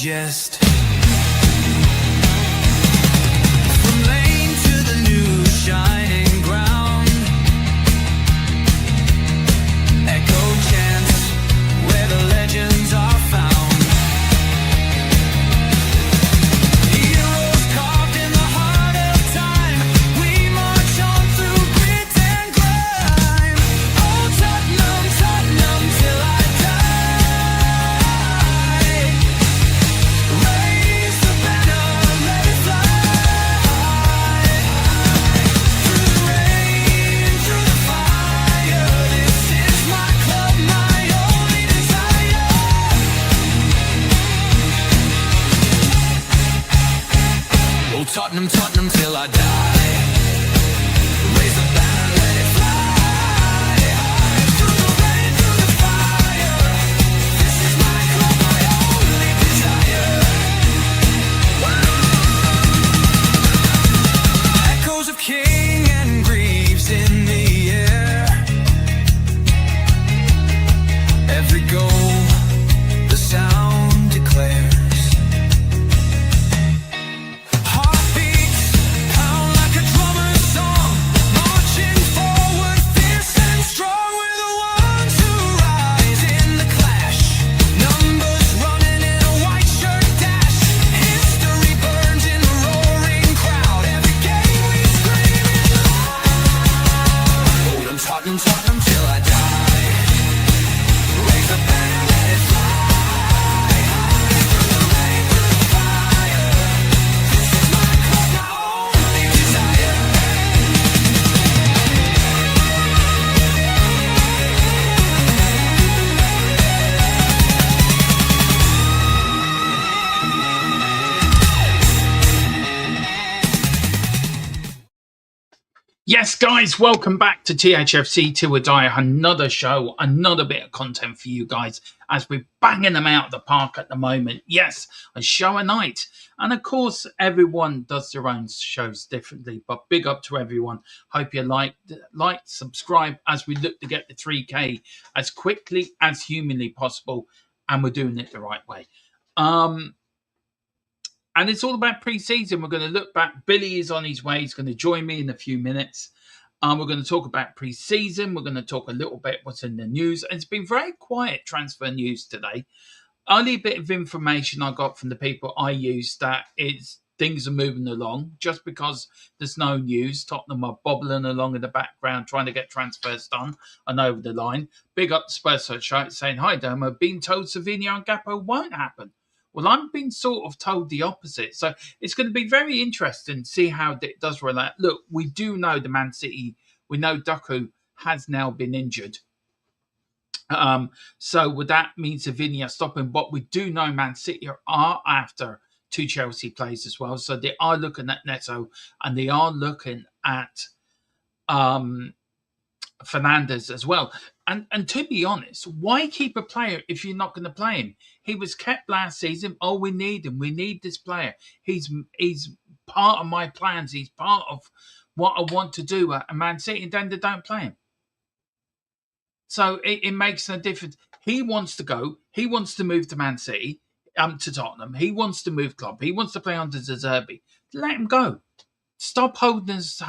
digest. From lane to the new shining ground, echo chants where the legends are found. Heroes carved in the heart of time, we march on through grit and grime. Oh Tottenham, Tottenham till I die. Raise the banner, let it fly. Through the rain, through the fire, this is my club, my only desire. Oh Tottenham, Tottenham till I die. Raise the banner, let it fly. Through the rain, through the fire, this is my club, my only desire. Echoes of King and Greaves in the air. Every goal, the sound declares. Heartbeats pound like a drummer's song, marching forward, fierce and strong. We're the ones who rise in the clash. Numbers running in a white shirt dash. History burns in the roaring crowd. Every game we scream it loud. Oh, Tottenham, Tottenham till I die. Raise the banner, let it fly. Through the rain, through the fire, this is my club, my only desire. Yes, guys, welcome back to THFC Till We Die. Another show, another bit of content for you guys as we're banging them out of the park at the moment. Yes, a show a night. And of course, everyone does their own shows differently, but big up to everyone. Hope you like, subscribe as we look to get the 3K as quickly as humanly possible. And we're doing it the right way. And it's all about pre-season. We're going to look back. Billy is on his way. He's going to join me in a few minutes. We're going to talk about pre-season. We're going to talk a little bit what's in the news. And it's been very quiet transfer news today. Only a bit of information I got from the people I use that things are moving along. Just because there's no news, Tottenham are bobbling along in the background trying to get transfers done and over the line. Big up the Spurs Searchlight saying, "Hi, Dom, I've been told Savinho and Gakpo won't happen." Well, I'm being sort of told the opposite. So it's going to be very interesting to see how it does relate. Look, we do know the Man City. We know Doku has now been injured. So would that mean Savinho stopping? But we do know Man City are after two Chelsea players as well. So they are looking at Neto and they are looking at Fernandes as well. And to be honest, why keep a player if you're not going to play him? He was kept last season. Oh, we need him. We need this player. He's part of my plans. He's part of what I want to do at Man City. And then they don't play him. So it makes no difference. He wants to go. He wants to move to Man City, to Tottenham. He wants to move club. He wants to play under De Zerbi. Let him go. Stop holding us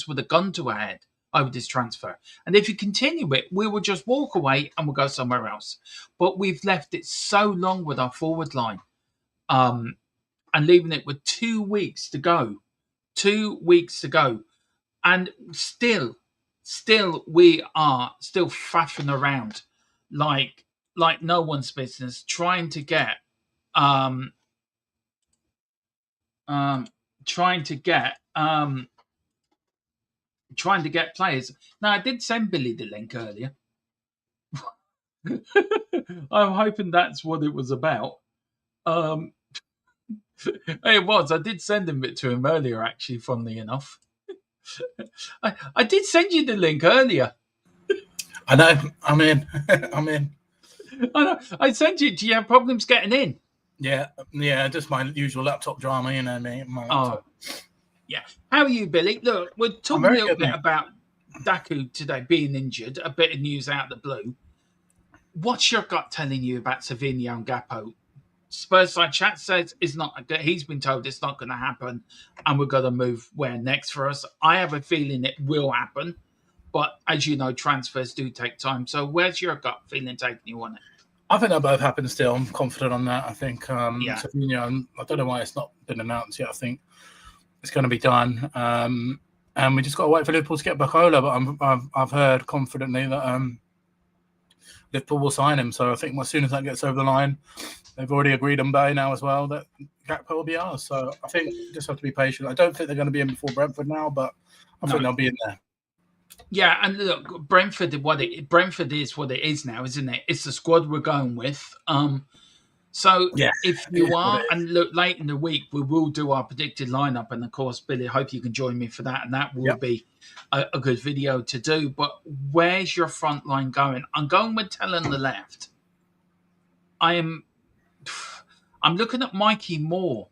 with a gun to our head over this transfer. And if you continue it, we will just walk away and we'll go somewhere else. But we've left it so long with our forward line and leaving it with 2 weeks to go. 2 weeks to go. And still we are still faffing around like no one's business, trying to get players. Now, I did send Billy the link earlier. I'm hoping that's what it was about. It was. I did send it to him earlier, actually, funnily enough. I did send you the link earlier. I know. I'm in. I know. I sent you. Do you have problems getting in? Yeah. Just my usual laptop drama, you know me. Yeah. How are you, Billy? Look, we're talking a little bit about Daku today being injured. A bit of news out of the blue. What's your gut telling you about Savinho and Gakpo Spurs side chat says it's not. He's been told it's not going to happen, and we're going to move where next for us. I have a feeling it will happen, but as you know, transfers do take time. So, where's your gut feeling taking you on it? I think they'll both happen still. I'm confident on that. I think Yeah. Savinho, I don't know why it's not been announced yet. I think it's going to be done. And we just got to wait for Liverpool to get Bacola. But I've heard confidently that Liverpool will sign him. So I think as soon as that gets over the line, they've already agreed on Bay now as well that Gakpo will be ours. So I think we just have to be patient. I don't think they're going to be in before Brentford now, but I think they'll be in there. Yeah, and look, Brentford is what it is now, isn't it? It's the squad we're going with. So Yeah, if you are, and look, late in the week, we will do our predicted lineup. And of course, Billy, I hope you can join me for that. And that will be a good video to do. But where's your front line going? I'm going with Tell on the left. I'm looking at Mikey Moore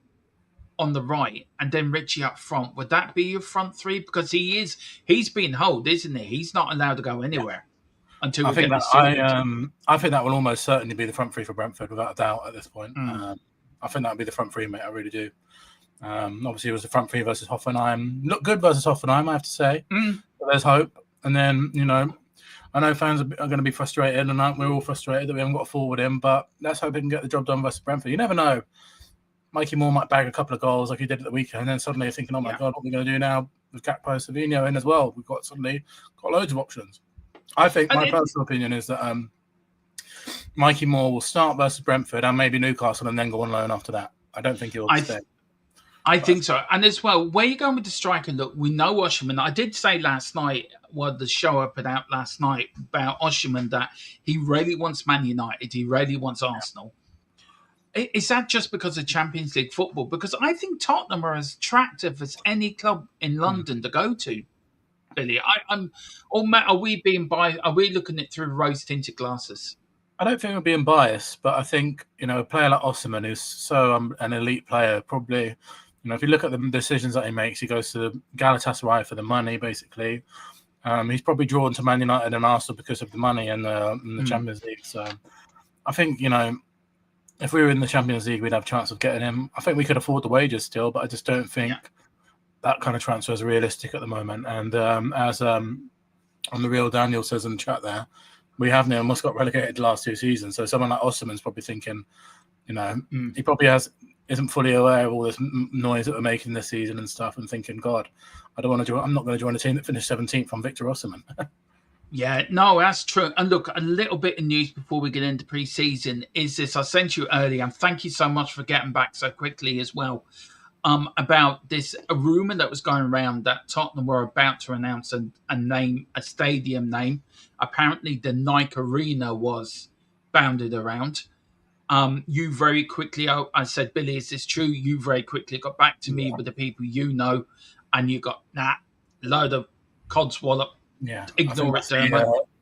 on the right and then Richie up front. Would that be your front three? Because he's being held, isn't he? He's not allowed to go anywhere until we get this sorted. I think that will almost certainly be the front three for Brentford, without a doubt, at this point. I think that would be the front three, mate. I really do. Obviously, it was the front three versus Hoffenheim. Looked good versus Hoffenheim, I have to say. But there's hope. And then, I know fans are going to be frustrated, and we're all frustrated that we haven't got a forward in, but let's hope we can get the job done versus Brentford. You never know. Mikey Moore might bag a couple of goals like he did at the weekend, and then suddenly you're thinking, oh my God, what are we going to do now with Gakpo Savinho in as well? We've got loads of options. I think my personal opinion is that Mikey Moore will start versus Brentford and maybe Newcastle and then go on loan after that. I don't think he'll stay. I think so. And as well, where you going with the striker? Look, we know Osimhen. I did say last night, the show I put out last night about Osimhen, that he really wants Man United. He really wants Arsenal. Is that just because of Champions League football? Because I think Tottenham are as attractive as any club in London to go to, Billy. Matt, are we being biased? Are we looking at it through rose-tinted glasses? I don't think we're being biased, but I think, a player like Osimhen, who's so an elite player, probably, if you look at the decisions that he makes, he goes to Galatasaray for the money, basically. He's probably drawn to Man United and Arsenal because of the money and the Champions League. So I think, if we were in the Champions League, we'd have a chance of getting him. I think we could afford the wages still, but I just don't think that kind of transfer is realistic at the moment. And as on the real Daniel says in the chat there, we haven't almost got relegated the last 2 seasons. So someone like Osimhen's probably thinking, he probably isn't fully aware of all this noise that we're making this season and stuff, and thinking, God, I'm not going to join a team that finished 17th on Victor Osimhen. Yeah, no, that's true. And look, a little bit of news before we get into pre-season is this. I sent you earlier, and thank you so much for getting back so quickly as well, about this a rumor that was going around that Tottenham were about to announce a stadium name. Apparently, the Nike Arena was bounded around. You very quickly, I said, Billy, is this true? You very quickly got back to me with the people and you got load of codswallop. Yeah, ignore it,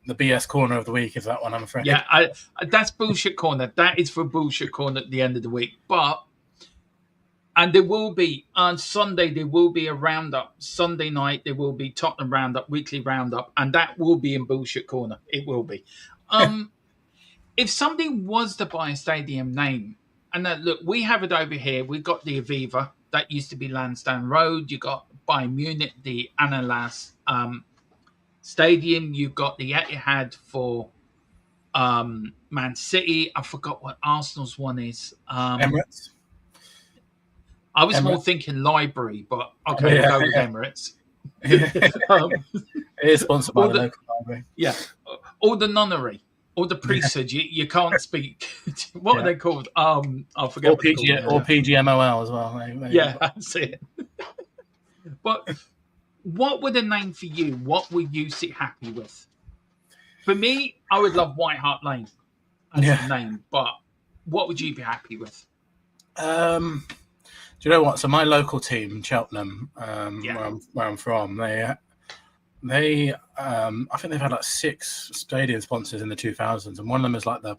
the BS corner of the week is that one, I'm afraid. Yeah, that's bullshit corner. That is for bullshit corner at the end of the week. And there will be, on Sunday, there will be a roundup. Sunday night, there will be Tottenham roundup, weekly roundup, and that will be in bullshit corner. It will be. If somebody was to buy a stadium name, and look, we have it over here. We've got the Aviva. That used to be Lansdowne Road. You got Bayern Munich, the Annales Stadium. You've got the Etihad for Man City. I forgot what Arsenal's one is. Emirates. I was more thinking library, but okay, we'll go with Emirates. It is sponsored by the local library. Yeah. Or the nunnery. Or the priesthood. You can't speak. What are they called? I forget. Or PGMOL as well. Yeah, that's it. But what would a name for you? What would you sit happy with? For me, I would love White Hart Lane as a name, but what would you be happy with? Do you know what? So my local team, Cheltenham, where I'm from, they I think they've had like 6 stadium sponsors in the 2000s, and one of them is like the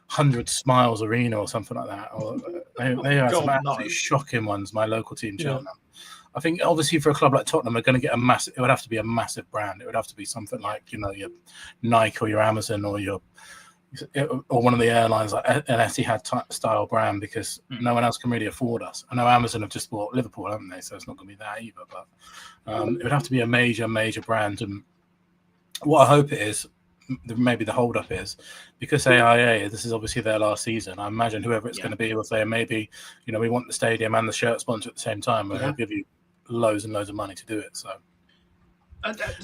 100 Smiles Arena or something like that. Or they have some absolutely shocking ones. My local team, Cheltenham. I think obviously for a club like Tottenham, they're going to get it would have to be a massive brand. It would have to be something like your Nike or your Amazon or your or one of the airlines, like an Etihad style brand, because no one else can really afford us. I know Amazon have just bought Liverpool, haven't they? So it's not going to be that either. But it would have to be a major brand. And what I hope it is, maybe the hold up is, because AIA, this is obviously their last season. I imagine whoever it's going to be will say, maybe, we want the stadium and the shirt sponsor at the same time, where they'll give you loads and loads of money to do it. So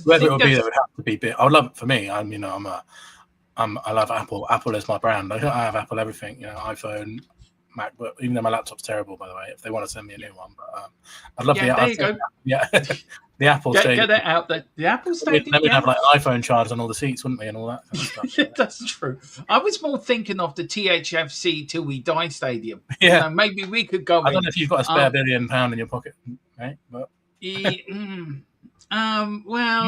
whether it would be, there would have to be big. I would love it for me. I love Apple. Apple is my brand. I have Apple everything, iPhone, MacBook, even though my laptop's terrible, by the way, if they want to send me a new one. But I'd love there you go. Yeah. The Apple Stadium. Get it out there. The Apple Stadium. Then we'd have like iPhone chargers on all the seats, wouldn't we, and all that kind of stuff. That's true. I was more thinking of the THFC Till We Die Stadium. Yeah. Maybe we could go. I don't know if you've got a spare £1 billion in your pocket, right? But well, you can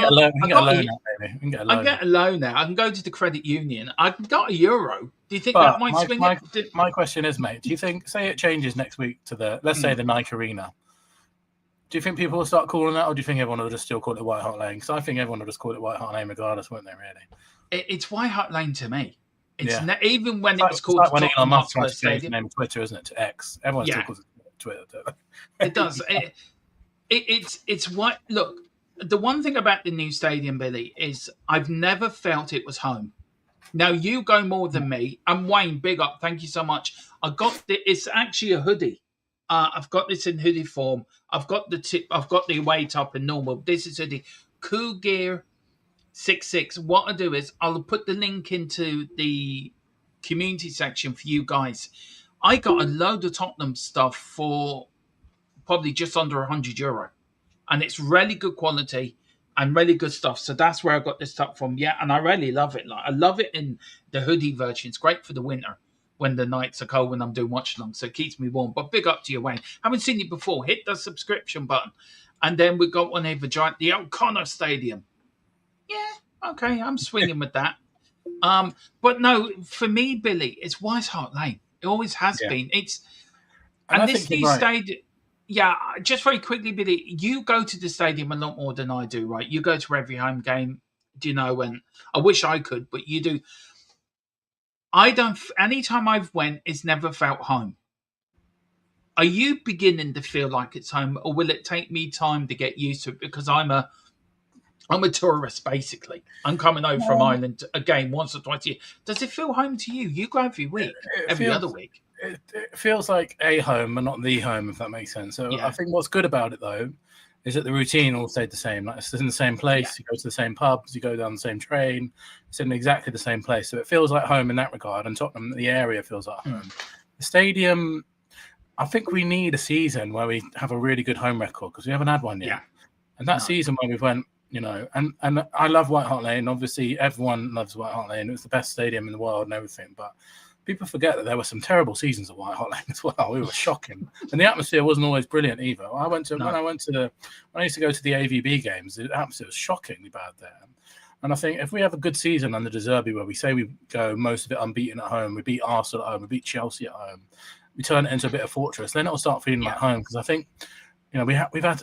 get a loan out, maybe. You can get a loan. I get a loan now. I can go to the credit union. I got €1. Do you think that might swing it? My question is, mate, do you think, say it changes next week to let's say the Nike Arena, do you think people will start calling that, or do you think everyone will just still call it White Hart Lane? Because I think everyone will just call it White Hart Lane regardless, won't they, really? It's White Hart Lane to me. It's even when it was it's called like when Tottenham Elon Musk Hotspur tried to change the Stadium. name of Twitter, isn't it, to X? Everyone still calls it Twitter. It does. It's what. Look, the one thing about the new stadium, Billy, is I've never felt it was home. Now you go more than me. And Wayne, big up. Thank you so much. It's actually a hoodie. I've got this in hoodie form. I've got the tip. I've got the away top in normal. This is hoodie. Cool Gear 66. What I'll do is I'll put the link into the community section for you guys. I got a load of Tottenham stuff for probably just under €100, and it's really good quality and really good stuff. So that's where I got this stuff from. Yeah, and I really love it. Like, I love it in the hoodie version. It's great for the winter when the nights are cold, when I'm doing watch along, so it keeps me warm. But big up to you, Wayne. Haven't seen you before. Hit the subscription button. And then we got one here for the O'Connor Stadium. Yeah, okay, I'm swinging with that. But no, for me, Billy, it's White Hart Lane. It always has been. And this new stadium. Yeah, just very quickly, Billy, you go to the stadium a lot more than I do, right? You go to every home game, and I wish I could, but you do. I don't. Anytime I've went, it's never felt home. Are you beginning to feel like it's home, or will it take me time to get used to it? Because I'm a tourist, basically. I'm coming over from Ireland a game once or twice a year. Does it feel home to you? You go every week, every other week. It feels like a home, but not the home, if that makes sense. So I think what's good about it, though, is that the routine all stayed the same. Like, it's in the same place. You go to the same pubs. You go down the same train. It's in exactly the same place. So it feels like home in that regard. And Tottenham, the area, feels like home. The stadium, I think we need a season where we have a really good home record, because we haven't had one yet. Yeah. And that season where we went, and I love White Hart Lane. Obviously, everyone loves White Hart Lane. It was the best stadium in the world and everything. But people forget that there were some terrible seasons at White Hart Lane as well. We were shocking, and the atmosphere wasn't always brilliant either. When I used to go to the AVB games, the atmosphere was shockingly bad there. And I think if we have a good season under De Zerbi, where we say we go most of it unbeaten at home, we beat Arsenal at home, we beat Chelsea at home, we turn it into a bit of fortress, then it'll start feeling like home. Because I think we've had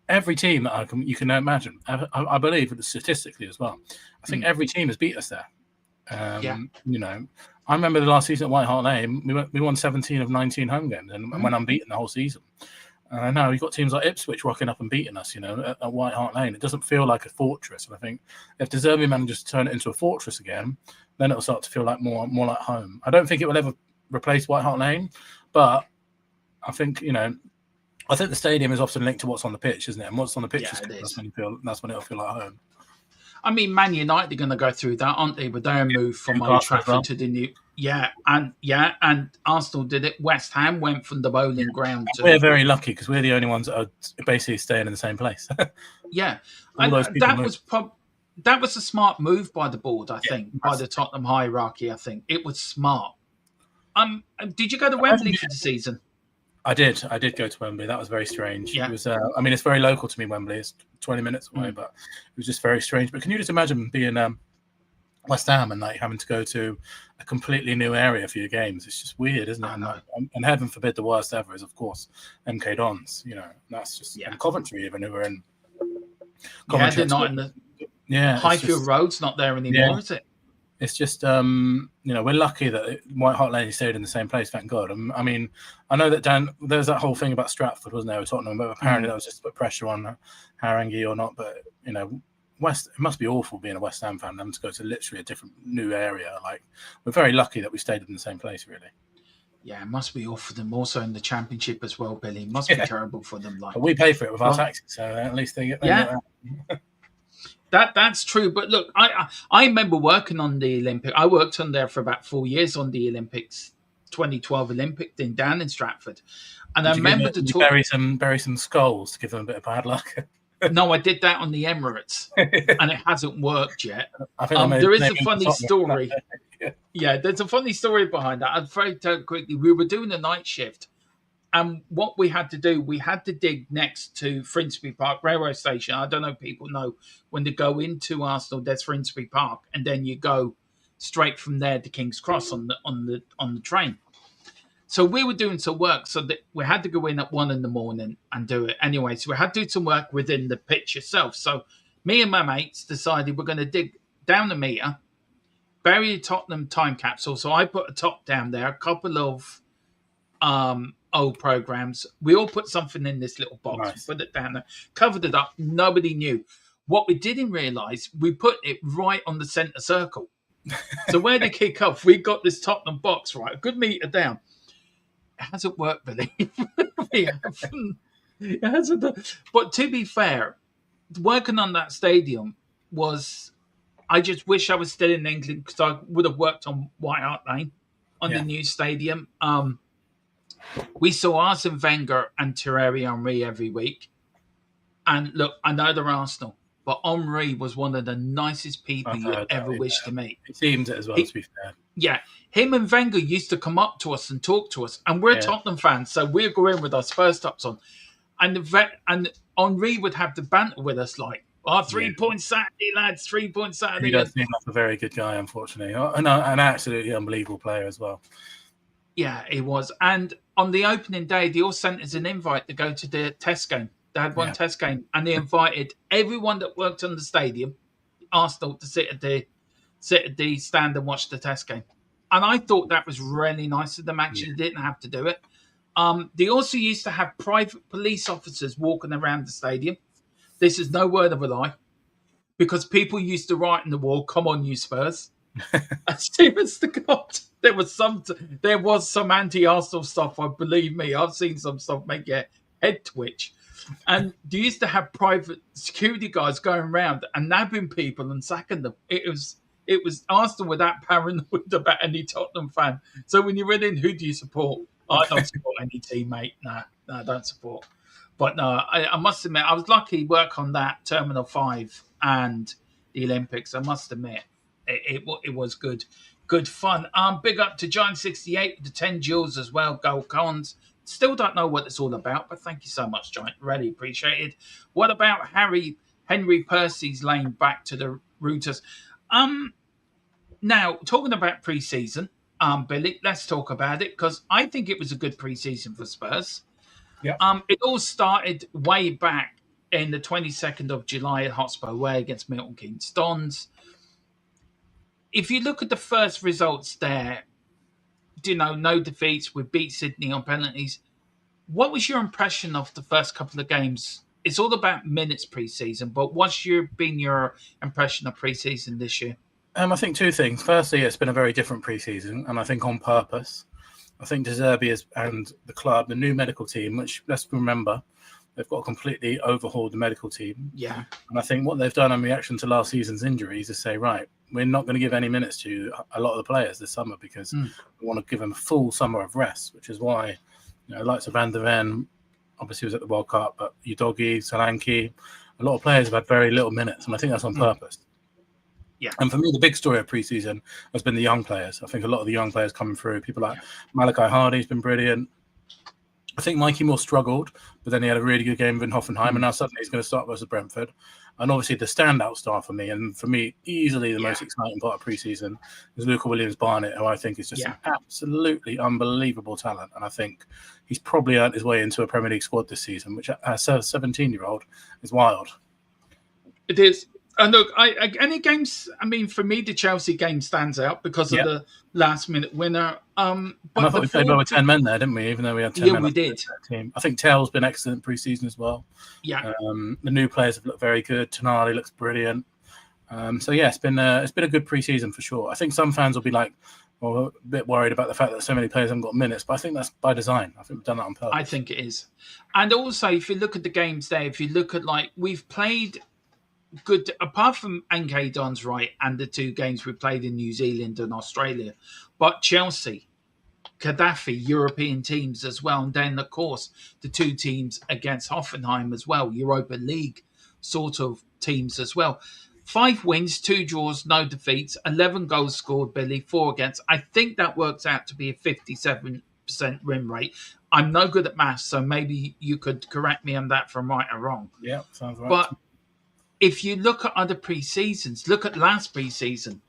every team that you can imagine. I believe statistically as well. I think every team has beat us there. I remember the last season at White Hart Lane, we won 17 of 19 home games and went unbeaten the whole season. Now we've got teams like Ipswich rocking up and beating us, at White Hart Lane. It doesn't feel like a fortress. And I think if De Zerbi manages to turn it into a fortress again, then it'll start to feel like more like home. I don't think it will ever replace White Hart Lane, but I think, I think the stadium is often linked to what's on the pitch, isn't it? And what's on the pitch that's when it'll feel like home. I mean, Man United are going to go through that, aren't they? With their move from Old Trafford to the new, and Arsenal did it. West Ham went from the bowling ground. We're very lucky because we're the only ones that are basically staying in the same place. That was a smart move by the board, I think, by the Tottenham hierarchy. I think it was smart. Did you go to Wembley for the season? I did go to Wembley. That was very strange. Yeah. It was. It's very local to me. Wembley is 20 minutes away, but it was just very strange. But can you just imagine being West Ham and like having to go to a completely new area for your games? It's just weird, isn't it? And heaven forbid, the worst ever is, of course, MK Dons. That's just and Coventry, even who were in. Coventry, they're not in the. Highfield Road's not there anymore, is it? it's just we're lucky that White Hart Lane stayed in the same place. Thank God. I mean, I know that Dan, there's that whole thing about Stratford, wasn't there, with Tottenham? But apparently that was just to put pressure on Harangi or not. But it must be awful being a West Ham fan, having to go to literally a different new area. Like, we're very lucky that we stayed in the same place, really. Yeah, it must be awful for them. Also in the Championship as well, Billy. It must be terrible for them. Like, but we pay for it with our taxes, so at least they get that. That's true. But look, I remember working on the Olympic. I worked on there for about 4 years on the Olympics, 2012 Olympic thing down in Stratford, and I remember bury some skulls to give them a bit of bad luck. No, I did that on the Emirates, and it hasn't worked yet. I think there is a funny story. Yeah, there's a funny story behind that. I'll tell you quickly. We were doing a night shift, and what we had to do, we had to dig next to Finsbury Park railway station. I don't know if people know, when they go into Arsenal, there's Finsbury Park, and then you go straight from there to King's Cross on the train. So we were doing some work, so that we had to go in at 1 a.m. and do it anyway. So we had to do some work within the pitch itself. So me and my mates decided we're going to dig down the meter, bury a Tottenham time capsule. So I put a top down there, a couple of old programs. We all put something in this little box, nice. Put it down there, covered it up. Nobody knew. What we didn't realise, we put it right on the centre circle. So where they kick off, we got this Tottenham box, right, a good metre down. It hasn't worked, Billy. It hasn't done. But to be fair, working on that stadium was, I just wish I was still in England, because I would have worked on White Hart Lane on the new stadium. We saw Arsene Wenger and Thierry Henry every week. And look, I know they're Arsenal, but Henry was one of the nicest people you ever wish to meet. It seems it as well, to be fair. Yeah, him and Wenger used to come up to us and talk to us, and we're Tottenham fans, so we'd go in with our Spurs tops on, and Henry would have the banter with us like, 3-point Saturday, lads, 3-point Saturday. He does seem like a very good guy, unfortunately, and an absolutely unbelievable player as well. Yeah, he was. And on the opening day, they all sent us an invite to go to the test game. They had one test game, and they invited everyone that worked on the stadium, Arsenal, to sit at the stand and watch the test game. And I thought that was really nice of them. Actually, didn't have to do it. They also used to have private police officers walking around the stadium. This is no word of a lie, because people used to write on the wall, "Come on, you Spurs." As serious to God, there was some anti-Arsenal stuff. Believe me, I've seen some stuff make your head twitch. And they used to have private security guys going around and nabbing people and sacking them. It was Arsenal with that paranoid about any Tottenham fan. So when you went in, who do you support? I don't support any team, mate. No, I don't support. But no, I must admit, I was lucky to work on that Terminal 5 and the Olympics. I must admit, it was good fun. Big up to Giant68 with the 10 jewels as well. Gold cons. Still don't know what it's all about, but thank you so much, Giant. Really appreciate it. What about Henry Percy's lane back to the routers? Now, talking about pre-season, Billy, let's talk about it, because I think it was a good pre-season for Spurs. Yeah. It all started way back in the 22nd of July at Hotspur away against Milton Keynes Dons. If you look at the first results there, no defeats. We beat Sydney on penalties. What was your impression of the first couple of games? It's all about minutes pre-season, but what's been your impression of pre-season this year? I think two things. Firstly, it's been a very different pre-season, and I think on purpose. I think De Zerbi and the club, the new medical team, which, let's remember, they've got to completely overhaul the medical team. Yeah. And I think what they've done in reaction to last season's injuries is say, right, we're not going to give any minutes to a lot of the players this summer, because we want to give them a full summer of rest, which is why, likes of Van der Ven, obviously was at the World Cup, but Udogie, Solanke, a lot of players have had very little minutes, and I think that's on purpose. Yeah. And for me, the big story of pre-season has been the young players. I think a lot of the young players coming through, people like Malachi Hardy's been brilliant. I think Mikey Moore struggled, but then he had a really good game with Hoffenheim, and now suddenly he's going to start versus Brentford. And obviously the standout star for me, and for me, easily the most exciting part of pre-season, is Luca Williams-Barnett, who I think is just an absolutely unbelievable talent. And I think he's probably earned his way into a Premier League squad this season, which as a 17-year-old is wild. It is. And look, any games. I mean, for me, the Chelsea game stands out because of Yeah. the last-minute winner. And I But thought we played well with 10 men there, didn't we? Even though we had 10 yeah, men we on did. that team. I think Tell's been excellent pre-season as well. Yeah, The new players have looked very good. Tonali looks brilliant. So yeah, it's been a good pre-season for sure. I think some fans will be like, well, a bit worried about the fact that so many players haven't got minutes, but I think that's by design. I think we've done that on purpose. I think it is. And also, if you look at the games there, if you look at we've played good, apart from NK Don's right and the two games we played in New Zealand and Australia, but Chelsea, Gaddafi, European teams as well. And then, of course, the two teams against Hoffenheim as well, Europa League sort of teams as well. 5 wins, 2 draws, no defeats, 11 goals scored, Billy, 4 against. I think that works out to be a 57% win rate. I'm no good at maths, so maybe you could correct me on that if I'm right or wrong. Yeah, sounds right. But if you look at other pre-seasons, look at last pre-season,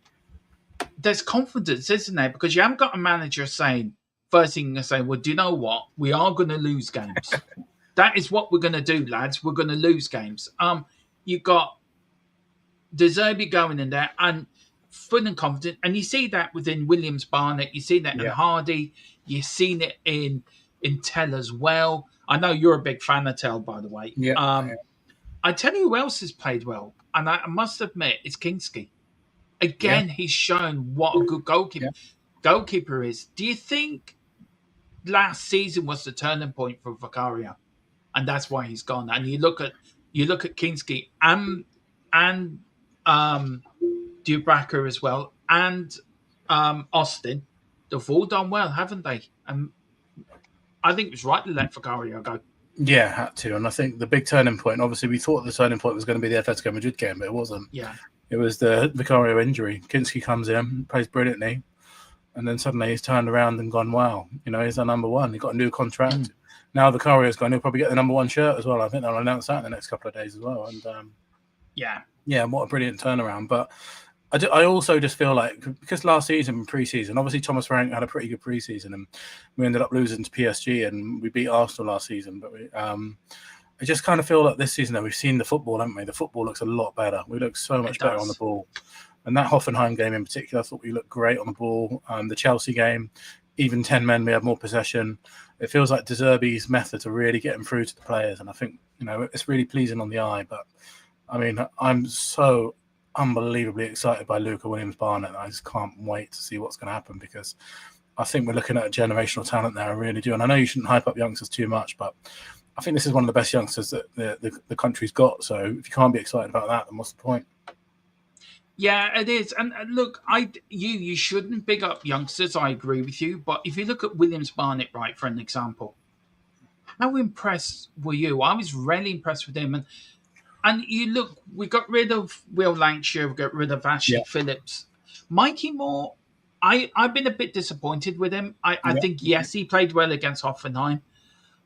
there's confidence, isn't there? Because you haven't got a manager saying, first thing you say, well, do you know what? We are going to lose games. That is what we're going to do, lads. We're going to lose games. You got De Zerbi going in there and full and confident. And you see that within Williams Barnett. You see that in Hardy. You've seen it in Tell as well. I know you're a big fan of Tell, by the way. Yeah. I tell you who else has played well. And I must admit, it's Kinski. Again, he's shown what a good goalkeeper is. Do you think last season was the turning point for Vicario? And that's why he's gone. And you look at Kinski and Dubravka as well, and Austin. They've all done well, haven't they? I think it was right to let Vicario go. Yeah, had to. And I think the big turning point, obviously we thought the turning point was going to be the Atletico Madrid game, but it wasn't. Yeah. It was the Vicario injury. Kinski comes in, plays brilliantly, and then suddenly he's turned around and gone, wow, he's our number one. He got a new contract. Now Vicario's gone, he'll probably get the number 1 shirt as well. I think they'll announce that in the next couple of days as well. And yeah, what a brilliant turnaround. But I also just feel like, because last season, pre-season, obviously Thomas Frank had a pretty good pre-season, and we ended up losing to PSG, and we beat Arsenal last season. But I just kind of feel like this season, though, we've seen the football, haven't we? The football looks a lot better. We look so much better on the ball. And that Hoffenheim game in particular, I thought we looked great on the ball. The Chelsea game, even 10 men, we had more possession. It feels like De Zerbi's methods are really getting through to the players. And I think, it's really pleasing on the eye. But, I mean, I'm so unbelievably excited by Luca Williams-Barnett. I just can't wait to see what's going to happen, because I think we're looking at a generational talent there. I really do. And I know you shouldn't hype up youngsters too much, but I think this is one of the best youngsters that the country's got. So if you can't be excited about that, then what's the point? Yeah, it is. And look, you shouldn't big up youngsters. I agree with you. But if you look at Williams Barnett, right, for an example, how impressed were you? I was really impressed with him. And you look, we got rid of Will Lancashire, we got rid of Ashley Phillips. Mikey Moore, I've been a bit disappointed with him. I think, yes, he played well against Hoffenheim.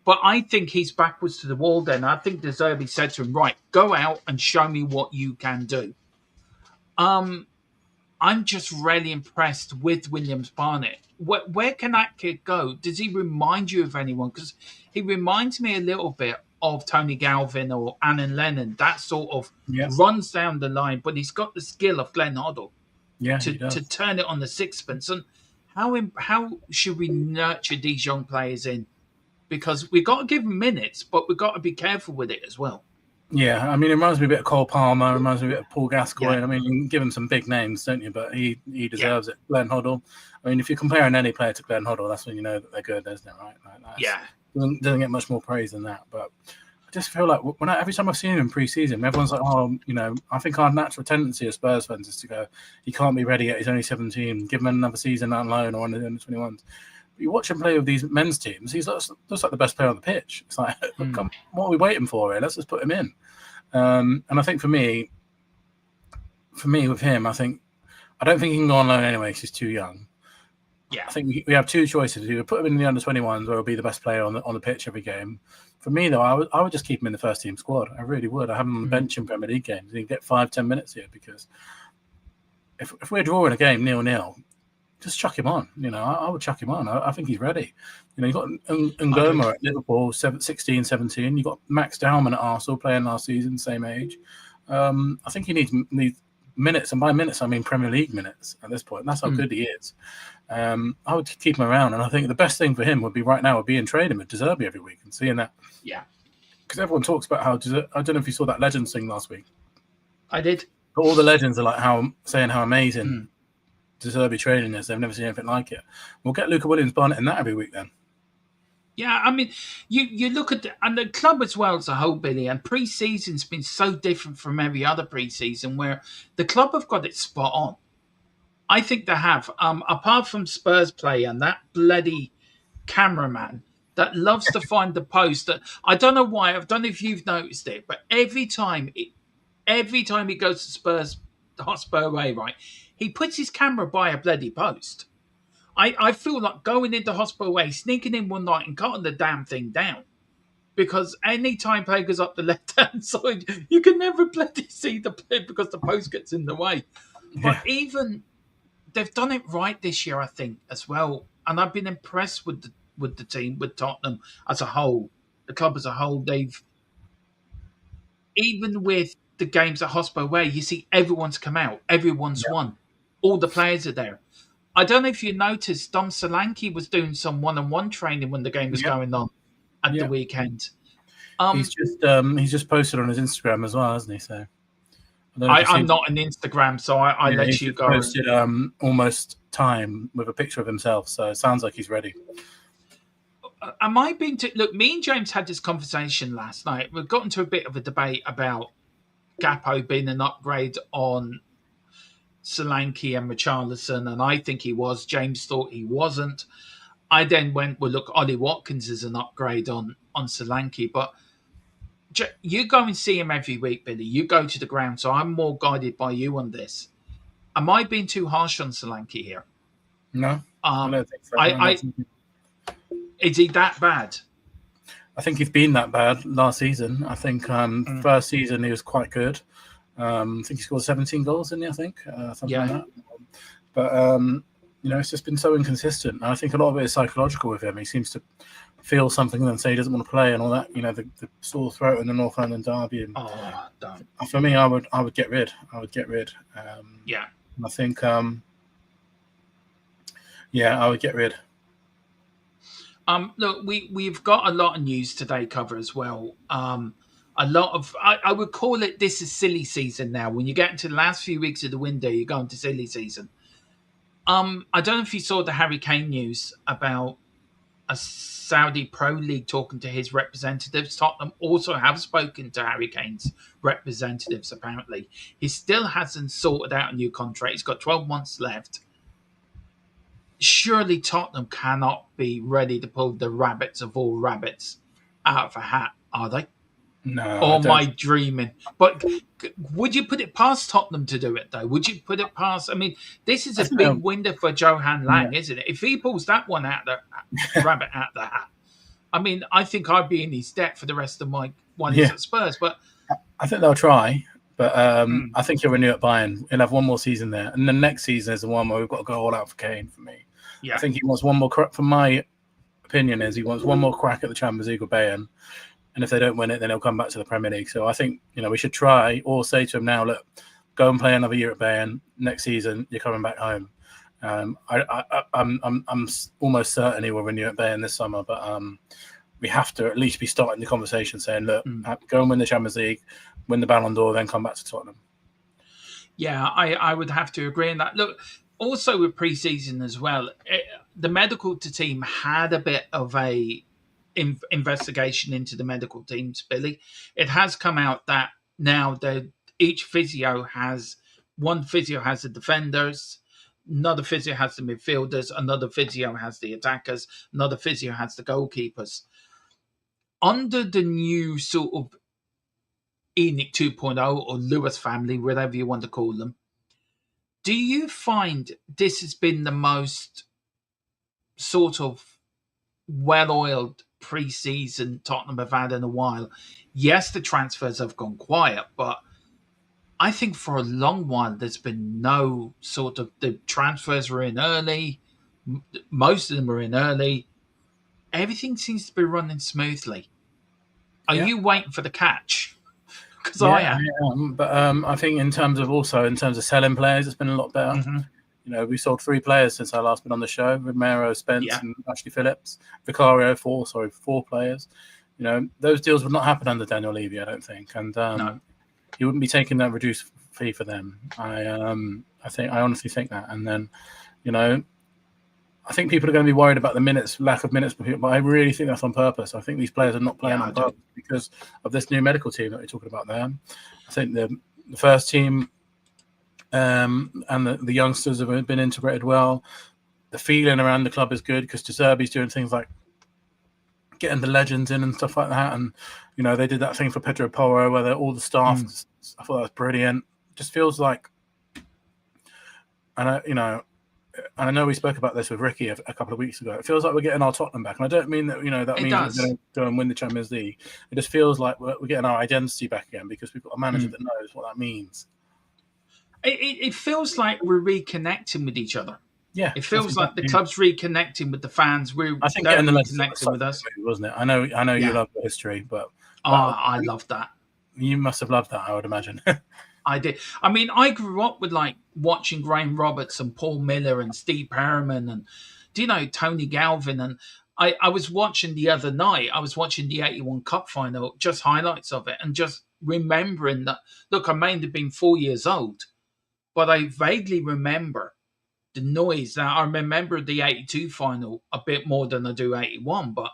But I think he's backwards to the wall then. I think De Zerbi said to him, right, go out and show me what you can do. I'm just really impressed with Williams Barnett. Where can that kid go? Does he remind you of anyone? Because he reminds me a little bit of Tony Galvin or Alan Lennon. That sort of runs down the line, but he's got the skill of Glenn Hoddle to turn it on the sixpence. And how should we nurture these young players in? Because we've got to give them minutes, but we've got to be careful with it as well. Yeah, I mean, it reminds me a bit of Cole Palmer, it reminds me a bit of Paul Gascoigne. I mean, you can give him some big names, don't you? But he deserves it. Glenn Hoddle. I mean, if you're comparing any player to Glenn Hoddle, that's when you know that they're good, isn't it? Right? Doesn't get much more praise than that. But I just feel like every time I've seen him in pre-season, everyone's like, I think our natural tendency as Spurs fans is to go, he can't be ready yet, he's only 17, give him another season on loan or under 21s. You watch him play with these men's teams, he looks like the best player on the pitch. It's like, come, what are we waiting for here? Let's just put him in. And I think for me with him, I don't think he can go on loan anyway because he's too young. Yeah, I think we have two choices. Either put him in the under 21s, where he'll be the best player on the pitch every game. For me, though, I would just keep him in the first team squad. I really would. I have him on the bench in Premier League games. He'd get 5-10 minutes here, because if we're drawing a game 0-0, just chuck him on. I would chuck him on. I think he's ready. You got Ngoma at Liverpool, 16, 17. You got Max Dowman at Arsenal playing last season, same age. I think he needs minutes, and by minutes I mean Premier League minutes at this point. That's how good he is. I would keep him around, and I think the best thing for him would be right now would be in trading with De Zerbi every week and seeing that. Yeah, because everyone talks about how I don't know if you saw that Legends thing last week. I did. But all the legends are like saying how amazing De Zerbi trading is. They've never seen anything like it. We'll get Luca Williams-Barnett in that every week then. Yeah, I mean, you look at and the club as well as a whole, Billy, and pre-season's been so different from every other pre-season where the club have got it spot on. I think they have. Apart from Spurs play and that bloody cameraman that loves to find the post. That I don't know why. I don't know if you've noticed it, but every time he goes to Spurs Hotspur way, right, he puts his camera by a bloody post. I feel like going into Hotspur way, sneaking in one night and cutting the damn thing down. Because any time play goes up the left-hand side, you can never bloody see the play because the post gets in the way. But even they've done it right this year, I think, as well. And I've been impressed with the team, with Tottenham as a whole, the club as a whole. They've, even with the games at Hotspur Way, you see everyone's come out, everyone's won, all the players are there. I don't know if you noticed, Dom Solanke was doing some one-on-one training when the game was going on at the weekend. He's just posted on his Instagram as well, hasn't he? So I'm not on Instagram, so I let you go. Posted almost time with a picture of himself, so it sounds like he's ready. Am I being look? Me and James had this conversation last night. We've got into a bit of a debate about Gakpo being an upgrade on Solanke and Richarlison, and I think he was. James thought he wasn't. I then went, well, look, Ollie Watkins is an upgrade on Solanke, but you go and see him every week, Billy. You go to the ground, so I'm more guided by you on this. Am I being too harsh on Solanke here? No, I don't think so. Is he that bad? I think he's been that bad last season. I think first season he was quite good. I think he scored 17 goals, didn't he? I think something like that. But it's just been so inconsistent. And I think a lot of it is psychological with him. He seems to feel something and then say he doesn't want to play and all that. The sore throat in the North London derby. And don't. For me, I would get rid. I would get rid. I think I would get rid. Look, we've got a lot of news today cover as well. A lot of, I would call it, this is silly season now. When you get into the last few weeks of the window, you're going to silly season. I don't know if you saw the Harry Kane news about a Saudi Pro League talking to his representatives. Tottenham also have spoken to Harry Kane's representatives, apparently. He still hasn't sorted out a new contract. He's got 12 months left. Surely Tottenham cannot be ready to pull the rabbits of all rabbits out of a hat, are they? No. Or am I dreaming? But would you put it past Tottenham to do it, though? Would you put it past? I mean, this is a big window for Johan Lang, isn't it? If he pulls that one out, the rabbit out the hat, I mean, I think I'd be in his debt for the rest of my years at Spurs. But I think they'll try. But I think he'll renew at Bayern. He'll have one more season there. And the next season is the one where we've got to go all out for Kane, for me. Yeah. I think he wants one more crack. From my opinion, he wants one more crack at the Champions League with Bayern. And if they don't win it, then he'll come back to the Premier League. So I think, we should try or say to him now, look, go and play another year at Bayern. Next season, you're coming back home. I'm almost certain he will renew at Bayern this summer. But we have to at least be starting the conversation saying, look, go and win the Champions League, win the Ballon d'Or, then come back to Tottenham. Yeah, I would have to agree on that. Look, also with pre-season as well, the medical team had a bit of a investigation into the medical teams, Billy. It has come out that now each physio has the defenders, another physio has the midfielders, another physio has the attackers, another physio has the goalkeepers. Under the new sort of ENIC 2.0 or Lewis family, whatever you want to call them, do you find this has been the most sort of well-oiled pre-season Tottenham have had in a while? Yes, the transfers have gone quiet, but I think for a long while there's been no sort of, the transfers were in early, most of them were in early. Everything seems to be running smoothly. Are you waiting for the catch? because I am. But I think in terms of selling players, it's been a lot better. Mhm. You know, we sold 3 players since I last been on the show: Romero, Spence, Yeah. and Ashley Phillips. Vicario, 4 players. You know, those deals would not happen under Daniel Levy, I don't think, and No. he wouldn't be taking that reduced fee for them. I honestly think that. And then, you know, I think people are going to be worried about the lack of minutes, but I really think that's on purpose. I think these players are not playing on purpose because of this new medical team that we're talking about there. I think the first team and the youngsters have been integrated well. The feeling around the club is good because De Zerbi's doing things like getting the legends in and stuff like that. And, you know, they did that thing for Pedro Porro where all the staff, I thought that was brilliant. Just feels like, and I know we spoke about this with Ricky a couple of weeks ago. It feels like we're getting our Tottenham back. And I don't mean that, you know, that means we're going to go and win the Champions League. It just feels like we're getting our identity back again because we've got a manager that knows what that means. It feels like we're reconnecting with each other. Yeah, it feels like the club's reconnecting with the fans. I think getting the reconnecting with us, wasn't it? I know you love the history, but I love that. You must have loved that, I would imagine. I did. I mean, I grew up with like watching Graham Roberts and Paul Miller and Steve Perriman and, do you know, Tony Galvin. And I was watching the other night. I was watching the '81 Cup final, just highlights of it, and just remembering that. Look, I may have been 4 years old, but I vaguely remember the noise. Now, I remember the '82 final a bit more than I do '81, but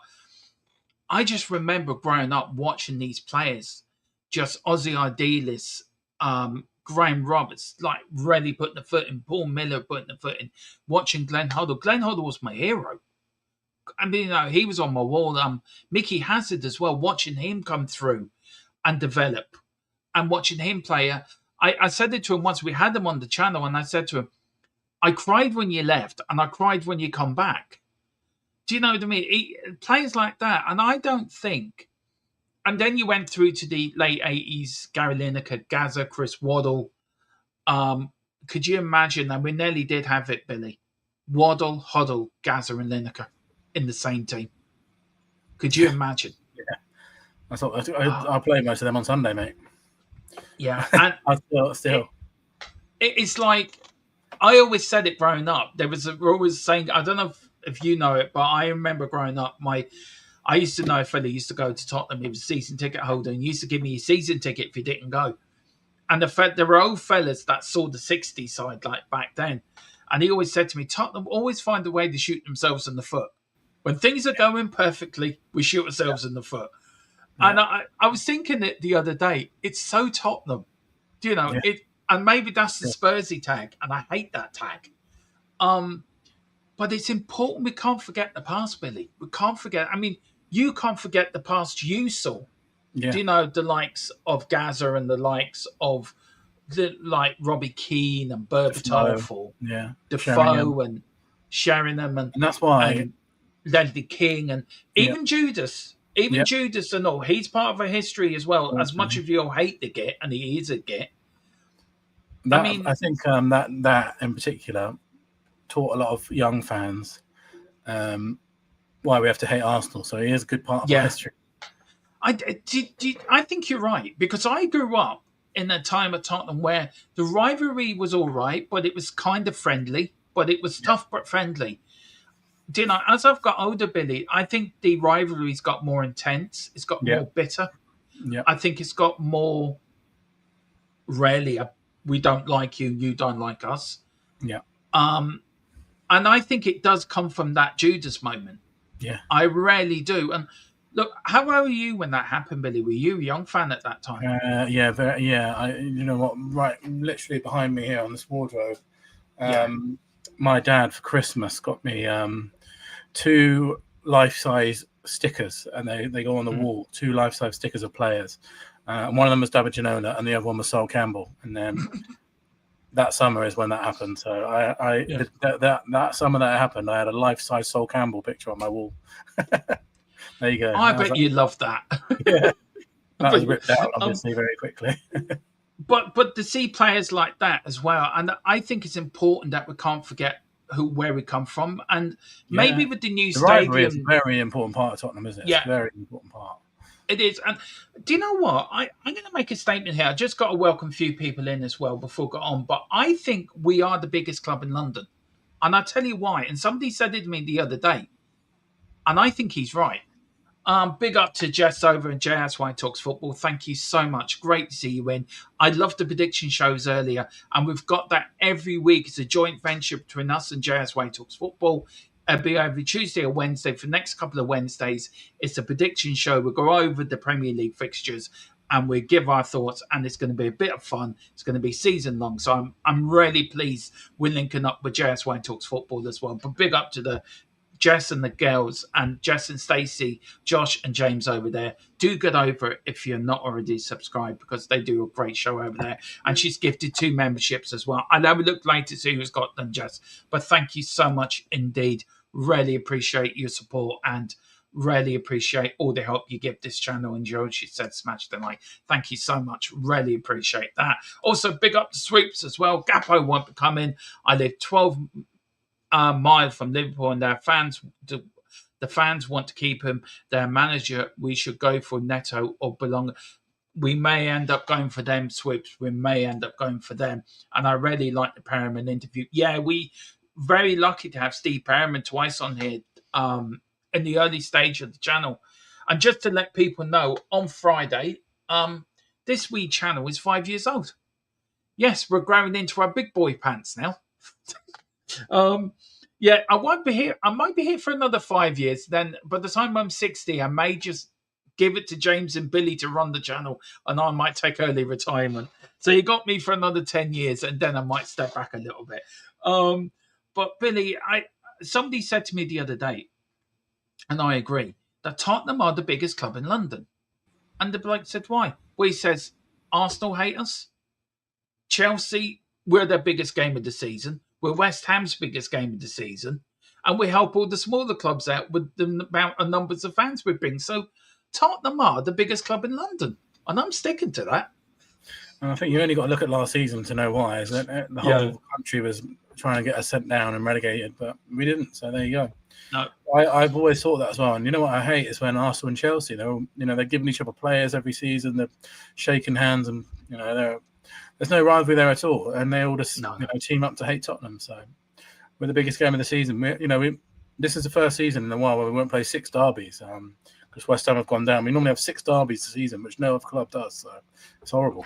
I just remember growing up watching these players, just Ozzy Ardiles, Graham Roberts, like really putting the foot in, Paul Miller putting the foot in, watching Glenn Hoddle. Glenn Hoddle was my hero. I mean, you know, he was on my wall. Mickey Hazard as well, watching him come through and develop and watching him play. I said it to him once. We had him on the channel and I said to him, I cried when you left and I cried when you come back. Do you know what I mean? Players like that. And I don't think. And then you went through to the late 80s, Gary Lineker, Gazza, Chris Waddle. Could you imagine? And we nearly did have it, Billy. Waddle, Hoddle, Gazza and Lineker in the same team. Could you imagine? Yeah. I'll play most of them on Sunday, mate. Yeah. And still. It's like, I always said it growing up. We're always saying, I don't know if you know it, but I remember growing up, I used to know a fella used to go to Tottenham. He was a season ticket holder and used to give me a season ticket if you didn't go. And there were old fellas that saw the 60s side like back then. And he always said to me, Tottenham always find a way to shoot themselves in the foot. When things are going perfectly, we shoot ourselves in the foot. Yeah. And I was thinking it the other day. It's so Tottenham. Do you know, and maybe that's the Spursy tag. And I hate that tag. But it's important. We can't forget the past, Billy. We can't forget. I mean, you can't forget the past you saw. Yeah. Do you know the likes of Gazza and the likes of Robbie Keane and Berbatov or Defoe and Sheringham and that's why and Ledley King and even Judas. Judas and all. He's part of a history as well. As much as you'll hate the Git, and he is a Git. I think that in particular taught a lot of young fans why we have to hate Arsenal. So he is a good part of our history. I think you're right, because I grew up in a time at Tottenham where the rivalry was all right, but it was kind of friendly, but it was tough but friendly. Do you know, as I've got older, Billy, I think the rivalry's got more intense. It's got more bitter. Yeah. I think it's got more rarely we don't like you, you don't like us. Yeah. And I think it does come from that Judas moment. Yeah. I rarely do. And look, how old were you when that happened, Billy? Were you a young fan at that time? You know what? Right, literally behind me here on this wardrobe, my dad for Christmas got me 2 life-size stickers, and they go on the wall. 2 life-size stickers of players. One of them was David Ginola, and the other one was Sol Campbell. And then that summer is when that happened. So that summer that happened, I had a life-size Sol Campbell picture on my wall. There you go. I bet you loved that. Yeah, that was ripped out, obviously, very quickly. but to see players like that as well, and I think it's important that we can't forget where we come from, and maybe with the new stadium, is a very important part of Tottenham, isn't it? Yeah, it's a very important part. It is. And do you know what? I'm going to make a statement here. I just got to welcome a few people in as well before I go on. But I think we are the biggest club in London. And I'll tell you why. And somebody said it to me the other day. And I think he's right. Big up to Jess over and JSY Talks Football. Thank you so much. Great to see you in. I loved the prediction shows earlier, and we've got that every week. It's a joint venture between us and JSY Talks Football. It'll be every Tuesday or Wednesday. For the next couple of Wednesdays, it's a prediction show. We'll go over the Premier League fixtures and we give our thoughts, and it's going to be a bit of fun. It's going to be season long. So I'm really pleased we're linking up with JSY Talks Football as well. But big up to the Jess and the girls, and Jess and Stacey, Josh and James over there. Do get over it if you're not already subscribed, because they do a great show over there. And she's gifted 2 memberships as well. I know we look later to see who's got them, Jess, but thank you so much indeed. Really appreciate your support and really appreciate all the help you give this channel. And Joe, she said, smash the like. Thank you so much. Really appreciate that. Also, big up to Swoops as well. Gappo won't be coming. I live 12 mile from Liverpool, and their fans, the fans want to keep him their manager. We should go for Neto or Belong. We may end up going for them, Swoops. We may end up going for them. And I really like the Perriman interview. Yeah, we very lucky to have Steve Perriman twice on here in the early stage of the channel. And just to let people know, on Friday, this wee channel is 5 years old. Yes, we're growing into our big boy pants now. Yeah, I won't be here. I might be here for another 5 years. Then by the time I'm 60, I may just give it to James and Billy to run the channel, and I might take early retirement. So you got me for another 10 years, and then I might step back a little bit. But Billy, somebody said to me the other day, and I agree, that Tottenham are the biggest club in London. And the bloke said, why? Well, he says, Arsenal hate us. Chelsea, we're their biggest game of the season. We're West Ham's biggest game of the season. And we help all the smaller clubs out with the amount of numbers of fans we bring. So Tottenham are the biggest club in London. And I'm sticking to that. And I think you only got to look at last season to know why. Is that the whole country was trying to get us sent down and relegated, but we didn't. So there you go. No, I've always thought that as well. And you know what I hate is when Arsenal and Chelsea, they're giving each other players every season, they're shaking hands, and there's no rivalry there at all. And they all just team up to hate Tottenham. So we're the biggest game of the season. This is the first season in a while where we won't play 6 derbies because West Ham have gone down. We normally have 6 derbies a season, which no other club does. So it's horrible.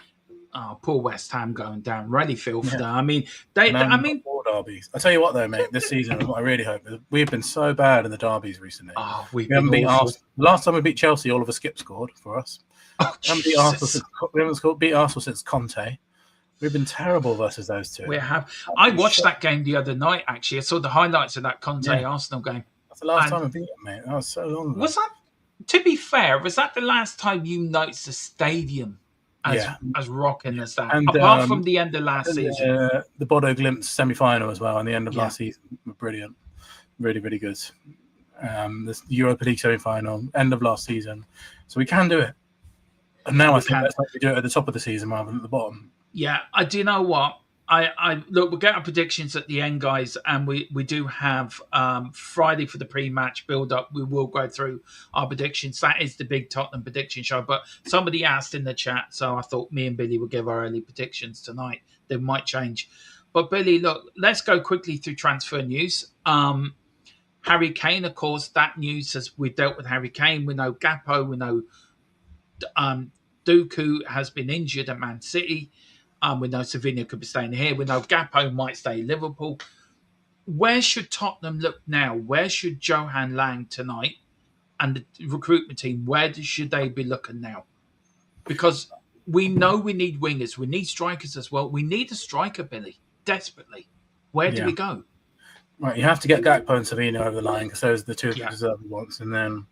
Oh, poor West Ham going down. Really feel for them. I mean, 4 derbies. I tell you what, though, mate, this season, what I really hope is we've been so bad in the derbies recently. Oh, we haven't beat Arsenal. Last time we beat Chelsea, Oliver Skip scored for us. Oh, we haven't beat Arsenal since Conte. We've been terrible versus those two. We have. I watched that game the other night, actually. I saw the highlights of that Conte Arsenal game. That's the last time we beat them, mate. That was so long ago. Was that, to be fair, was that the last time you noticed the stadium as rocking as that? And, apart from the end of last season. The Bodo Glimt semi-final as well, and the end of last season were brilliant. Really, really good. This Europa League semi-final, end of last season. So we can do it. And now I think we do it at the top of the season rather than at the bottom. Yeah, I do know what. I look, we'll get our predictions at the end, guys, and we do have Friday for the pre-match build-up. We will go through our predictions. That is the big Tottenham prediction show. But somebody asked in the chat, so I thought me and Billy would give our early predictions tonight. They might change. But Billy, look, let's go quickly through transfer news. Harry Kane, of course, that news as we've dealt with Harry Kane. We know Gakpo, we know Doku has been injured at Man City. We know Savinho could be staying here. We know Gakpo might stay in Liverpool. Where should Tottenham look now? Where should Johan Lang tonight and the recruitment team, where should they be looking now? Because we know we need wingers. We need strikers as well. We need a striker, Billy, desperately. Where do we go? Right, you have to get Gakpo and Savinho over the line because those are the two deserving ones. And then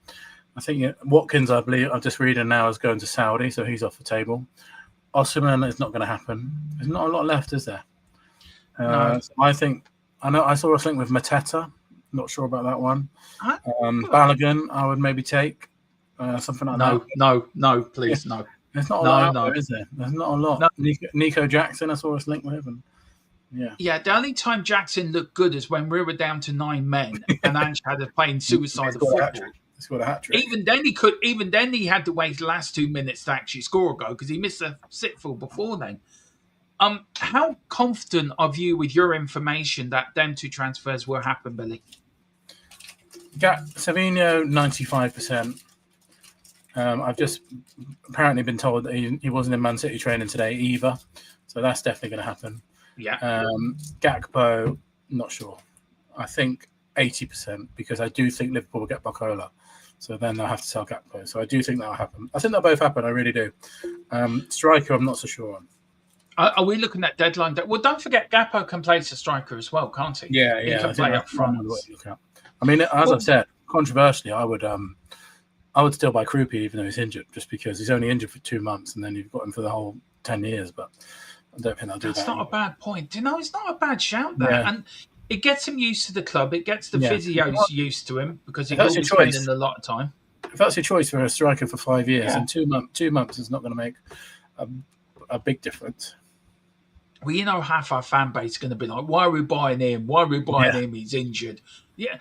I think Watkins, I believe, I'm just reading now, is going to Saudi, so he's off the table. Osimhen is not going to happen. There's not a lot left, is there? No. So I saw a link with Mateta. Not sure about that one. Balogun, I would maybe take something like that. No, please, no. There's not a lot out there, is there? There's not a lot. No. Nico Jackson, I saw a link with him. Yeah, the only time Jackson looked good is when we were down to 9 men and Ange had us playing suicidal football. He scored a hat trick. Even then he had to wait the last 2 minutes to actually score a goal because he missed a sitful before then. How confident are you with your information that them 2 transfers will happen, Billy? Savinho, 95%. I've just apparently been told that he wasn't in Man City training today either, so that's definitely going to happen. Yeah. Gakpo, not sure. I think 80% because I do think Liverpool will get Barcola, so then they'll have to sell Gakpo. So I do think that'll happen. I think they'll both happen. I really do. Striker, I'm not so sure on. Are we looking at deadline? Well, don't forget Gakpo can play as a striker as well, can't he? Yeah. He can play up front. I mean, as I've said, controversially, I would still buy Krupi even though he's injured, just because he's only injured for 2 months and then you've got him for the whole 10 years. But I don't think I'll do that. That's not a bad point. You know, it's not a bad shout there. Yeah. And it gets him used to the club. It gets the physios used to him because he If that's will be your choice. spending a lot of time. If that's your choice for a striker for 5 years, and 2 months is not going to make a big difference. Well, you know, half our fan base is going to be like, why are we buying him? Why are we buying him? He's injured. Yeah.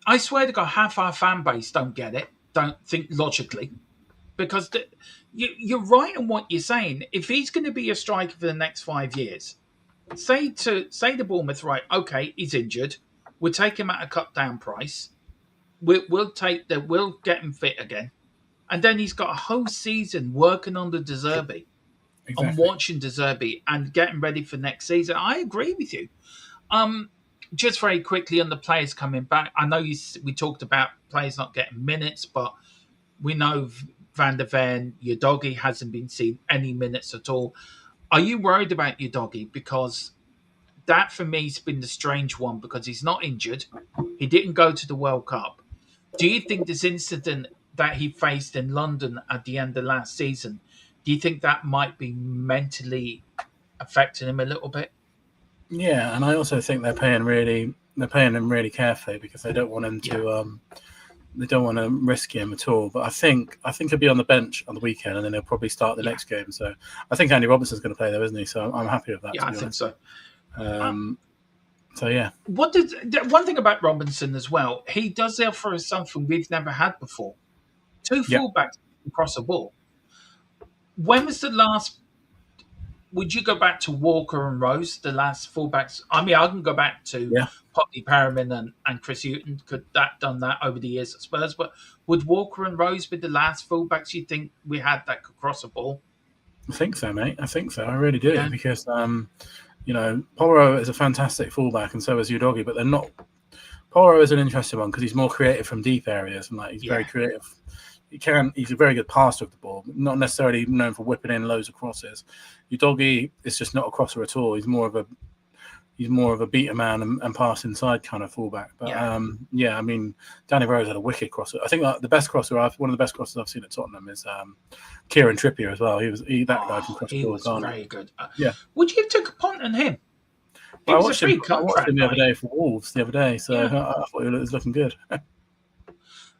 I swear to God, half our fan base don't get it, don't think logically. Because you're right in what you're saying. If he's going to be a striker for the next 5 years, say to Bournemouth, right, okay, he's injured. We'll take him at a cut down price. We'll get him fit again. And then he's got a whole season working on the De Zerbi. Exactly. I'm watching De Zerbi and getting ready for next season. I agree with you. Just very quickly on the players coming back. I know we talked about players not getting minutes, but we know Van der Ven, Udogie hasn't been seen any minutes at all. Are you worried about Udogie? Because that for me has been the strange one because he's not injured. He didn't go to the World Cup. Do you think this incident that he faced in London at the end of last season, do you think that might be mentally affecting him a little bit? Yeah, and I also think they're paying him really carefully because they don't want him to they don't want to risk him at all. But I think he'll be on the bench on the weekend and then he'll probably start the next game. So I think Andy Robertson's going to play there, isn't he? So I'm happy with that. Yeah, I think so. So yeah. One thing about Robinson as well, he does offer us something we've never had before. 2 fullbacks across the ball. When was the last? Would you go back to Walker and Rose, the last fullbacks? I mean, I can go back to Potley Perriman and Chris Hughton. Could that done that over the years at Spurs? But would Walker and Rose be the last fullbacks you think we had that could cross a ball? I think so, mate. I think so. I really do because Porro is a fantastic fullback and so is Udogie, but they're not. Porro is an interesting one because he's more creative from deep areas and he's very creative. He's a very good passer of the ball, not necessarily known for whipping in loads of crosses. Udogie is just not a crosser at all. He's more of a beater man and pass inside kind of fullback. But I mean, Danny Rose had a wicked crosser. I think one of the best crosses I've seen at Tottenham is Kieran Trippier as well. That guy can cross the ball. He was very good. Yeah. Would you have took a punt on him? Well, I watched him the other day for Wolves the other day, so I thought he was looking good.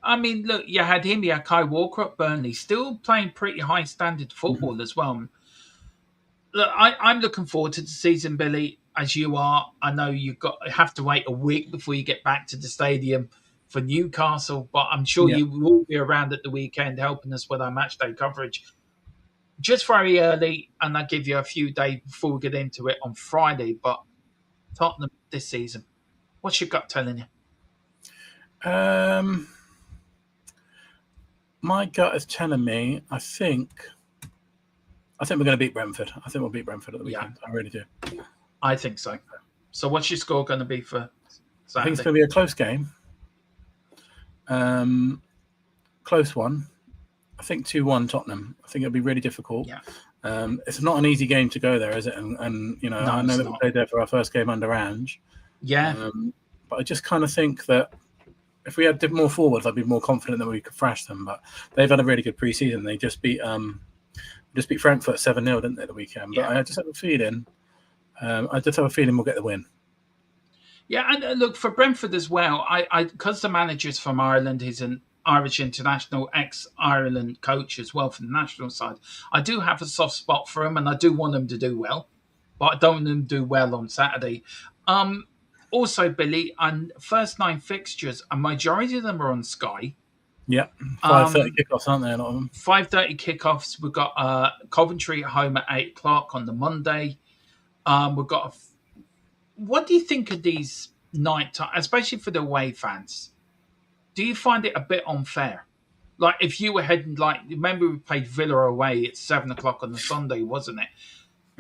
I mean, look, you had him, you had Kai Walker at Burnley, still playing pretty high standard football as well. Look, I'm looking forward to the season, Billy, as you are. I know you have to wait a week before you get back to the stadium for Newcastle, but I'm sure you will be around at the weekend helping us with our match day coverage. Just very early, and I'll give you a few days before we get into it on Friday, but Tottenham this season, what's your gut telling you? My gut is telling me, I think we're going to beat Brentford. I think we'll beat Brentford at the weekend. I really do. I think so. So what's your score going to be for Saturday? I think it's going to be a close game. Close one. I think 2-1 Tottenham. I think it'll be really difficult. Yeah. It's not an easy game to go there, is it? And I know that we played there for our first game under Ange. Yeah. But I just kind of think that if we had more forwards, I'd be more confident that we could thrash them. But they've had a really good pre-season. They just beat Frankfurt 7-0, didn't they, the weekend? But I just have a feeling. We'll get the win. Yeah, and look for Brentford as well. Because the manager's from Ireland, he's an Irish international, ex-Ireland coach as well for the national side. I do have a soft spot for him, and I do want him to do well, but I don't want him to do well on Saturday. Also, Billy, on first 9 fixtures, a majority of them are on Sky. Yeah, 5:30 kickoffs, aren't they? A lot of them. 5:30 kickoffs. We've got Coventry at home at 8 o'clock on the Monday. We've got. What do you think of these night time, especially for the away fans? Do you find it a bit unfair? Like if you were heading, like remember we played Villa away at 7 o'clock on the Sunday, wasn't it?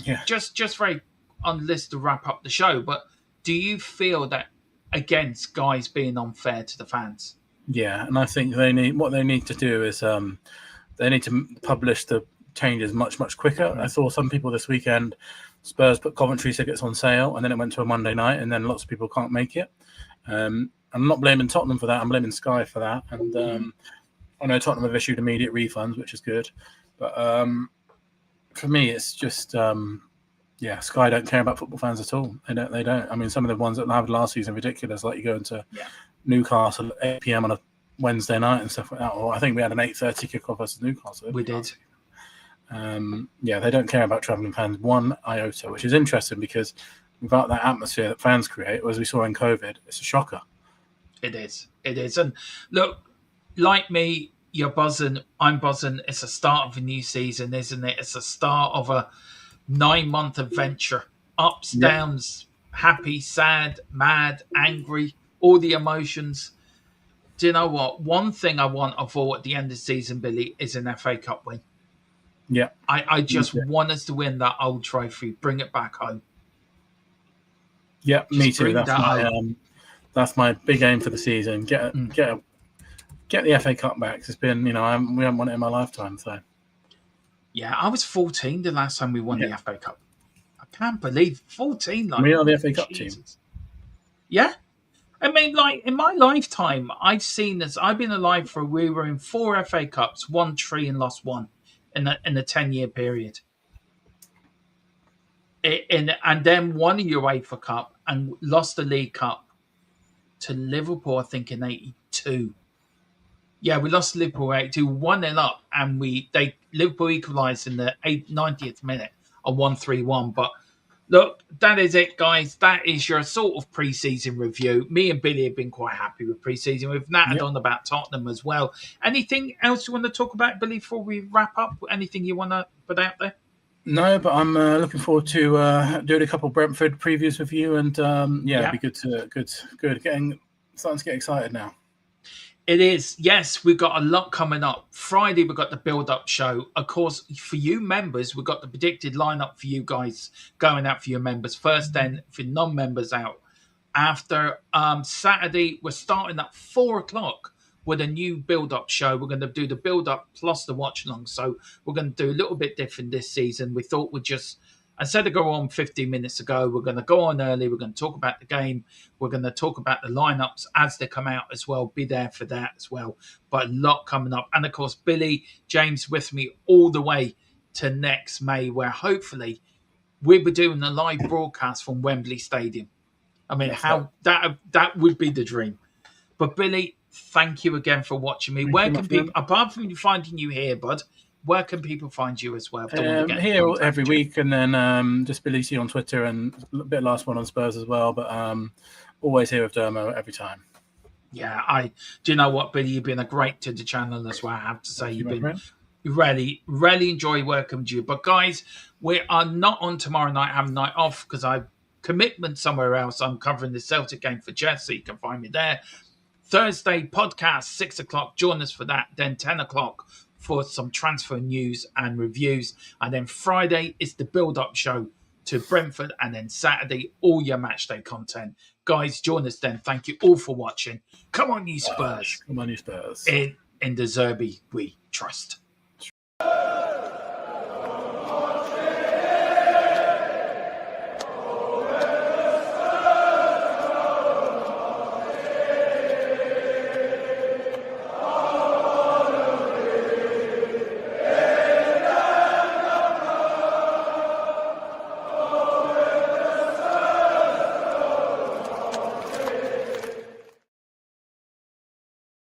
Yeah. Just very on list to wrap up the show. But do you feel that against guys being unfair to the fans? Yeah, and I think they need to do is they need to publish the changes much quicker. I saw some people this weekend. Spurs put Coventry tickets on sale, and then it went to a Monday night, and then lots of people can't make it. I'm not blaming Tottenham for that. I'm blaming Sky for that. And I know Tottenham have issued immediate refunds, which is good. But for me, it's just Sky don't care about football fans at all. They don't. I mean, some of the ones that happened last season are ridiculous. Like you go into Newcastle at 8 p.m. on a Wednesday night and stuff like that. Or I think we had an 8:30 kickoff versus Newcastle. We did. They don't care about travelling fans one iota, which is interesting because without that atmosphere that fans create, as we saw in COVID, it's a shocker. It is. And look, like me, you're buzzing. I'm buzzing. It's the start of a new season, isn't it? It's the start of a 9-month adventure. Ups, downs, happy, sad, mad, angry, all the emotions. Do you know what? One thing I want of all at the end of the season, Billy, is an FA Cup win. Yeah. I just want us to win that old trophy, bring it back home. Yeah, me too. That that's my big aim for the season. Get the FA Cup back. It's been, we haven't won it in my lifetime. So yeah, I was 14 the last time we won the FA Cup. I can't believe 14. Like we are the FA Cup Jesus. team. Yeah, I mean, like in my lifetime, I've seen this. I've been alive for. We were in 4 FA Cups, won 3 and lost 1 in a 10-year period. And then won a UEFA Cup and lost the League Cup to Liverpool, I think, in 82. Yeah, we lost to Liverpool 82, 1-0 up, and Liverpool equalised in the 90th minute and 1-3-1. But look, that is it, guys. That is your sort of pre-season review. Me and Billy have been quite happy with pre-season. We've nattered on about Tottenham as well. Anything else you want to talk about, Billy, before we wrap up? Anything you want to put out there? No, but I'm looking forward to doing a couple of Brentford previews with you, and it'd be good. Starting to get excited now. It is. Yes, we've got a lot coming up. Friday, we've got the build-up show. Of course, for you members, we've got the predicted lineup for you guys going out for your members first, then for non-members out. After Saturday, we're starting at 4 o'clock with a new build-up show. We're going to do the build-up plus the watch-along. So we're going to do a little bit different this season. We thought we'd just, instead of go on 15 minutes ago, we're going to go on early. We're going to talk about the game. We're going to talk about the lineups as they come out as well. Be there for that as well. But a lot coming up. And, of course, Billy, James with me all the way to next May, where hopefully we'll be doing a live broadcast from Wembley Stadium. I mean, that would be the dream. But, Billy, thank you again for watching me. Where can people, apart from finding you here, bud, where can people find you as well? Here every week, and then just Billy C on Twitter, and a bit last one on Spurs as well. But always here with Dermo every time. Yeah, do you know what, Billy? You've been a great to the channel as well. I have to say, you've been really enjoy working with you. But guys, we are not on tomorrow night. I have a night off because I've commitment somewhere else. I'm covering the Celtic game for Jess, so you can find me there. Thursday podcast 6 o'clock. Join us for that. Then 10 o'clock for some transfer news and reviews. And then Friday is the build-up show to Brentford. And then Saturday, all your matchday content. Guys, join us then. Thank you all for watching. Come on, you Spurs. Come on, you Spurs. In the Zerbi we trust.